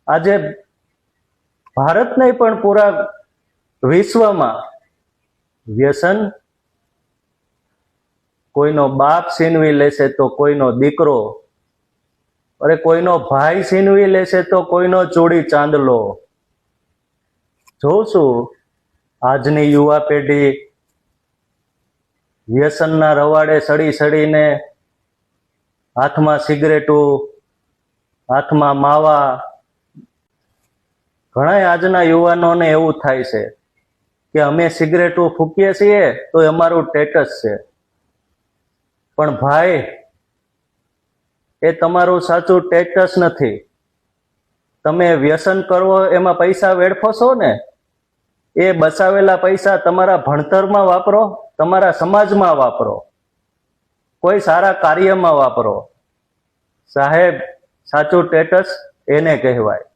આજે ભારત નહીં પણ પૂરા વિશ્વમાં વ્યસન કોઈનો બાપ છીનવી લેશે તો કોઈનો દીકરો, અરે કોઈનો ભાઈ છીનવી લેશે તો કોઈનો ચૂડી ચાંદલો. જોશું આજની યુવા પેઢી વ્યસનના રવાડે સડી સડીને હાથમાં સિગરેટું, હાથમાં માવા. ઘણા આજના યુવાનોને એવું થાય છે કે અમે સિગરેટું ફૂંકીએ છીએ તો અમારું સ્ટેટસ છે. પણ ભાઈ, એ તમારું સાચું સ્ટેટસ નથી. તમે વ્યસન કરવો એમાં પૈસા વેડફો છો ને, એ બચાવેલા પૈસા તમારા ભણતરમાં વાપરો, તમારા સમાજમાં વાપરો, કોઈ સારા કાર્યમાં વાપરો. સાહેબ, સાચું સ્ટેટસ એને કહેવાય.